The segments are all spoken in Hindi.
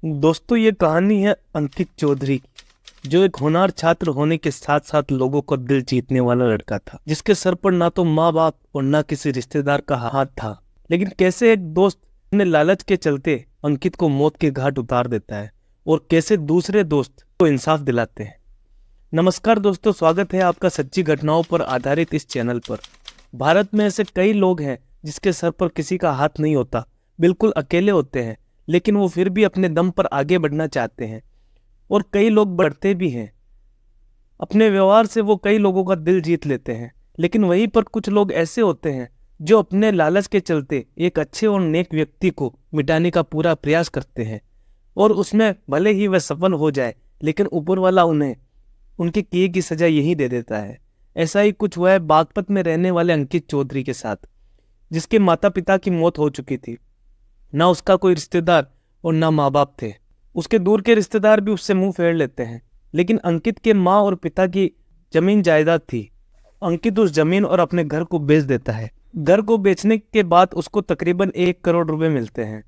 दोस्तों, ये कहानी है अंकित चौधरी की, जो एक होनहार छात्र होने के साथ साथ लोगों को दिल जीतने वाला लड़का था, जिसके सर पर ना तो माँ बाप और ना किसी रिश्तेदार का हाथ था। लेकिन कैसे एक दोस्त अपने लालच के चलते अंकित को मौत के घाट उतार देता है और कैसे दूसरे दोस्त को इंसाफ दिलाते हैं। नमस्कार दोस्तों, स्वागत है आपका सच्ची घटनाओं पर आधारित इस चैनल पर। भारत में ऐसे कई लोग हैं जिसके सर पर किसी का हाथ नहीं होता, बिल्कुल अकेले होते हैं, लेकिन वो फिर भी अपने दम पर आगे बढ़ना चाहते हैं। और कई लोग बढ़ते भी हैं। अपने व्यवहार से वो कई लोगों का दिल जीत लेते हैं। लेकिन वहीं पर कुछ लोग ऐसे होते हैं जो अपने लालच के चलते एक अच्छे और नेक व्यक्ति को मिटाने का पूरा प्रयास करते हैं, और उसमें भले ही वह सफल हो जाए, लेकिन ऊपर वाला उन्हें उनके किए की सजा यही दे देता है। ऐसा ही कुछ हुआ है बागपत में रहने वाले अंकित चौधरी के साथ, जिसके माता पिता की मौत हो चुकी थी। ना उसका कोई रिश्तेदार और ना माँ बाप थे। उसके दूर के रिश्तेदार भी उससे मुंह फेर लेते हैं। लेकिन अंकित के माँ और पिता की जमीन जायदाद थी। अंकित उस जमीन और अपने घर को बेच देता है। घर को बेचने के बाद उसको तकरीबन 1 करोड़ रुपए मिलते हैं।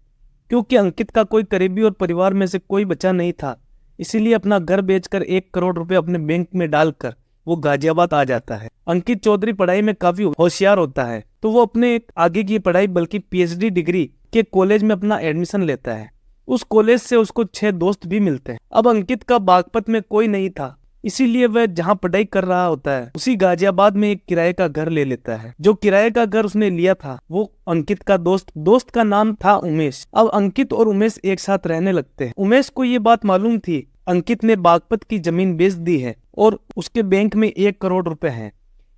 क्योंकि अंकित का कोई करीबी और परिवार में से कोई बचा नहीं था, इसीलिए अपना घर बेचकर 1 करोड़ रुपए अपने बैंक में डालकर वो गाजियाबाद आ जाता है। अंकित चौधरी पढ़ाई में काफी होशियार होता है, तो वो अपने आगे की पढ़ाई बल्कि पीएचडी डिग्री के कॉलेज में अपना एडमिशन लेता है। उस कॉलेज से उसको 6 दोस्त भी मिलते हैं। अब अंकित का बागपत में कोई नहीं था, इसीलिए वह जहां पढ़ाई कर रहा होता है उसी गाजियाबाद में एक किराए का घर ले लेता है। जो किराए का घर उसने लिया था वो अंकित का दोस्त का नाम था उमेश। अब अंकित और उमेश एक साथ रहने लगते हैं। उमेश को ये बात मालूम थी अंकित ने बागपत की जमीन बेच दी है और उसके बैंक में 1 करोड़ रुपए हैं।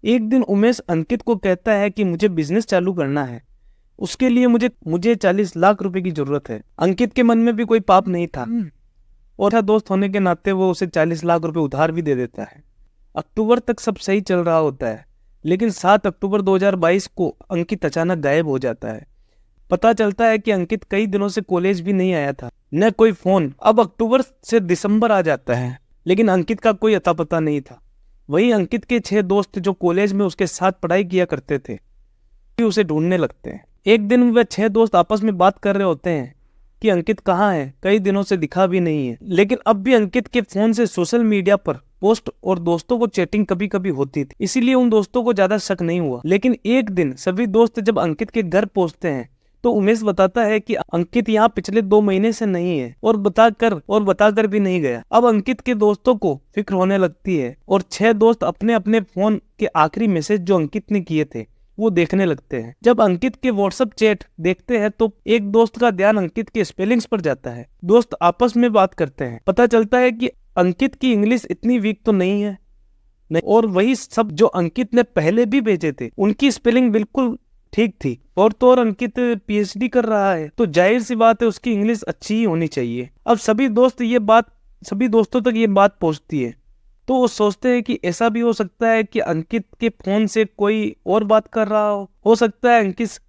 एक दिन उमेश अंकित को कहता है कि मुझे बिजनेस चालू करना है, उसके लिए मुझे 40 लाख रुपए की जरूरत है। अंकित के मन में भी कोई पाप नहीं था और दोस्त होने के नाते वो उसे 40 लाख रुपए उधार भी दे देता है। अक्टूबर तक सब सही चल रहा होता है, लेकिन 7 अक्टूबर 2022 को अंकित अचानक गायब हो जाता है। पता चलता है कि अंकित कई दिनों से कॉलेज भी नहीं आया था, न कोई फोन। अब अक्टूबर से दिसंबर आ जाता है, लेकिन अंकित का कोई अता पता नहीं था। वही अंकित के 6 दोस्त जो कॉलेज में उसके साथ पढ़ाई किया करते थे उसे ढूंढने लगते हैं। एक दिन वह 6 दोस्त आपस में बात कर रहे होते हैं कि अंकित कहाँ है, कई दिनों से दिखा भी नहीं है। लेकिन अब भी अंकित के फोन से सोशल मीडिया पर पोस्ट और दोस्तों को चैटिंग कभी कभी होती थी, इसीलिए उन दोस्तों को ज्यादा शक नहीं हुआ। लेकिन एक दिन सभी दोस्त जब अंकित के घर पहुंचते हैं तो उमेश बताता है कि अंकित यहाँ पिछले 2 महीने से नहीं है, और बताकर भी नहीं गया। अब अंकित के दोस्तों को फिक्र होने लगती है और 6 दोस्त अपने अपने फोन के आखिरी मैसेज जो अंकित ने किए थे वो देखने लगते हैं। जब अंकित के व्हाट्सएप चैट देखते हैं तो एक दोस्त का ध्यान अंकित के स्पेलिंग्स पर जाता है। दोस्त आपस में बात करते हैं। पता चलता है कि अंकित की इंग्लिश इतनी वीक तो नहीं है, और वही सब जो अंकित ने पहले भी भेजे थे उनकी स्पेलिंग बिल्कुल ठीक थी। और तो और अंकित पीएचडी कर रहा है, तो जाहिर सी बात है उसकी इंग्लिश अच्छी ही होनी चाहिए। अब सभी दोस्तों तक ये बात पहुंचती है, तो वो सोचते हैं कि ऐसा भी हो सकता है कि अंकित के फोन से कोई और बात कर रहा हो सकता है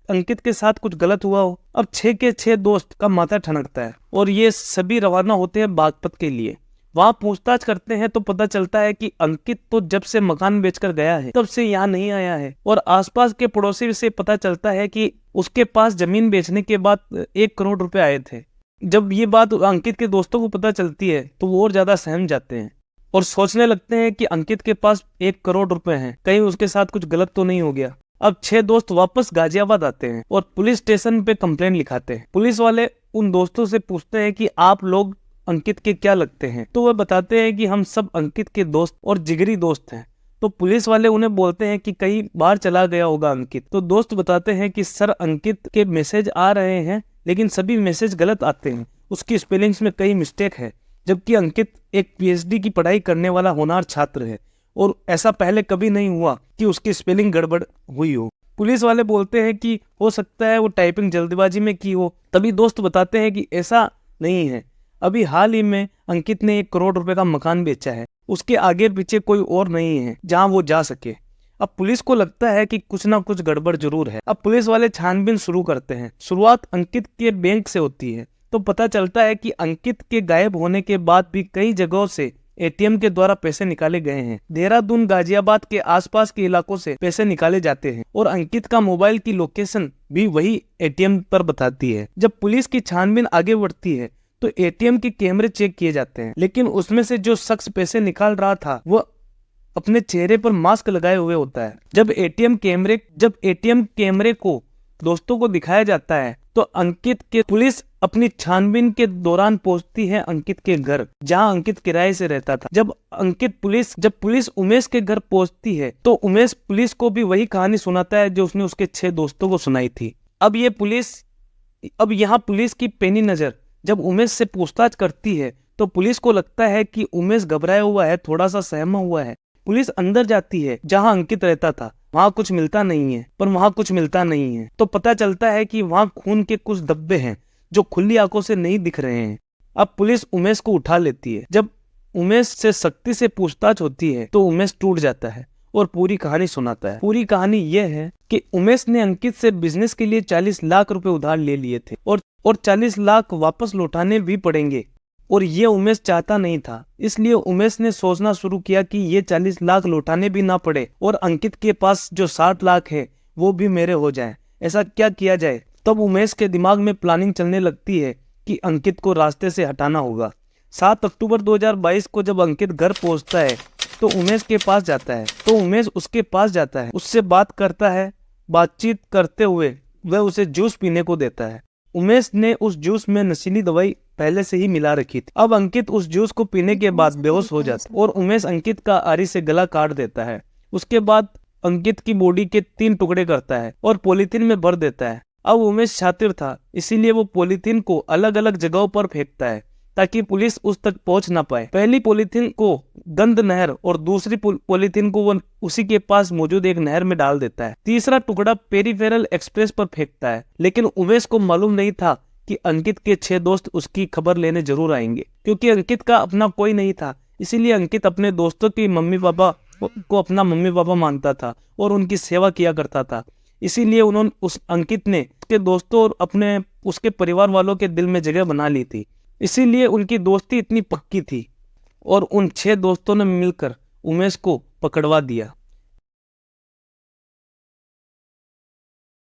अंकित के साथ कुछ गलत हुआ हो। अब 6 के 6 दोस्त का माथा ठनकता है और ये सभी रवाना होते हैं बागपत के लिए। वहां पूछताछ करते हैं तो पता चलता है कि अंकित तो जब से मकान बेचकर गया है तब से यहाँ नहीं आया है, और आसपास के पड़ोसी से पता चलता है कि उसके पास जमीन बेचने के बाद 1 करोड़ रुपए आए थे। जब ये बात अंकित के दोस्तों को पता चलती है तो वो और ज्यादा सहम जाते हैं और सोचने लगते हैं कि अंकित के पास 1 करोड़ रुपए हैं, कहीं उसके साथ कुछ गलत तो नहीं हो गया। अब 6 दोस्त वापस गाजियाबाद आते हैं और पुलिस स्टेशन पे कंप्लेंट लिखाते हैं। पुलिस वाले उन दोस्तों से पूछते हैं कि आप लोग अंकित के क्या लगते हैं, तो वह बताते हैं कि हम सब अंकित के दोस्त और जिगरी दोस्त हैं। तो पुलिस वाले उन्हें बोलते हैं कि कई बार चला गया होगा अंकित। तो दोस्त बताते हैं कि सर, अंकित के मैसेज आ रहे हैं लेकिन सभी मैसेज गलत आते हैं, उसकी स्पेलिंग्स में कई मिस्टेक है, जबकि अंकित एक पीएचडी की पढ़ाई करने वाला होनहार छात्र है और ऐसा पहले कभी नहीं हुआ कि उसकी स्पेलिंग गड़बड़ हुई हो। पुलिस वाले बोलते हैं कि हो सकता है वो टाइपिंग जल्दबाजी में की हो। तभी दोस्त बताते हैं कि ऐसा नहीं है, अभी हाल ही में अंकित ने 1 करोड़ रुपए का मकान बेचा है, उसके आगे पीछे कोई और नहीं है जहां वो जा सके। अब पुलिस को लगता है कि कुछ ना कुछ गड़बड़ जरूर है। अब पुलिस वाले छानबीन शुरू करते हैं। शुरुआत अंकित के बैंक से होती है, तो पता चलता है कि अंकित के गायब होने के बाद भी कई जगहों से एटीएम के द्वारा पैसे निकाले गए हैं। देहरादून, गाजियाबाद के आसपास के इलाकों से पैसे निकाले जाते हैं और अंकित का मोबाइल की लोकेशन भी वही एटीएम पर बताती है। जब पुलिस की छानबीन आगे बढ़ती है तो एटीएम के कैमरे चेक किए जाते हैं, लेकिन उसमें से जो शख्स पैसे निकाल रहा था वो अपने चेहरे पर मास्क लगाए हुए होता है। जब एटीएम कैमरे को दोस्तों को दिखाया जाता है तो अंकित के पुलिस अपनी छानबीन के दौरान पहुंचती है अंकित के घर, जहां अंकित किराए से रहता था। जब पुलिस उमेश के घर पहुंचती है तो उमेश पुलिस को भी वही कहानी सुनाता है जो उसने उसके 6 दोस्तों को सुनाई थी। अब यहाँ पुलिस की पैनी नजर जब उमेश से पूछताछ करती है तो पुलिस को लगता है कि उमेश घबराया हुआ है, थोड़ा सा सहमा हुआ है। पुलिस अंदर जाती है जहां अंकित रहता था, वहां कुछ मिलता नहीं है तो पता चलता है कि वहां खून के कुछ धब्बे हैं जो खुली आंखों से नहीं दिख रहे हैं। अब पुलिस उमेश को उठा लेती है। जब उमेश से सख्ती से पूछताछ होती है तो उमेश टूट जाता है और पूरी कहानी सुनाता है। पूरी कहानी यह है कि उमेश ने अंकित से बिजनेस के लिए 40 लाख रुपए उधार ले लिए थे और 40 लाख वापस लौटाने भी पड़ेंगे, और ये उमेश चाहता नहीं था। इसलिए उमेश ने सोचना शुरू किया कि ये 40 लाख लौटाने भी ना पड़े और अंकित के पास जो 60 लाख है वो भी मेरे हो जाए। ऐसा क्या किया जाए? तब उमेश के दिमाग में प्लानिंग चलने लगती है कि अंकित को रास्ते से हटाना होगा। 7 अक्टूबर 2022 को जब अंकित घर पहुंचता है तो उमेश उसके पास जाता है, उससे बात करता है। बातचीत करते हुए वह उसे जूस पीने को देता है। उमेश ने उस जूस में नशीली दवाई पहले से ही मिला रखी थी। अब अंकित उस जूस को पीने के बाद बेहोश हो जाता है और उमेश अंकित का आरी से गला काट देता है। उसके बाद अंकित की बॉडी के 3 टुकड़े करता है और पॉलीथीन में भर देता है। अब उमेश शातिर था, इसीलिए वो पॉलीथीन को अलग अलग जगहों पर फेंकता है ताकि पुलिस उस तक पहुंच ना पाए। पहली पॉलीथीन को गंद नहर और दूसरी पॉलीथीन को वो उसी के पास मौजूद एक नहर में डाल देता है। तीसरा टुकड़ा पेरीफेरल एक्सप्रेस पर फेंकता है, लेकिन उमेश को मालूम नहीं था कि अंकित के 6 दोस्त उसकी खबर लेने जरूर आएंगे। क्योंकि अंकित का अपना कोई नहीं था, इसीलिए अंकित अपने दोस्तों की मम्मी पापा को अपना मम्मी पापा मानता था और उनकी सेवा किया करता था। इसीलिए अंकित ने उसके दोस्तों और उसके परिवार वालों के दिल में जगह बना ली थी। इसीलिए उनकी दोस्ती इतनी पक्की थी और उन 6 दोस्तों ने मिलकर उमेश को पकड़वा दिया।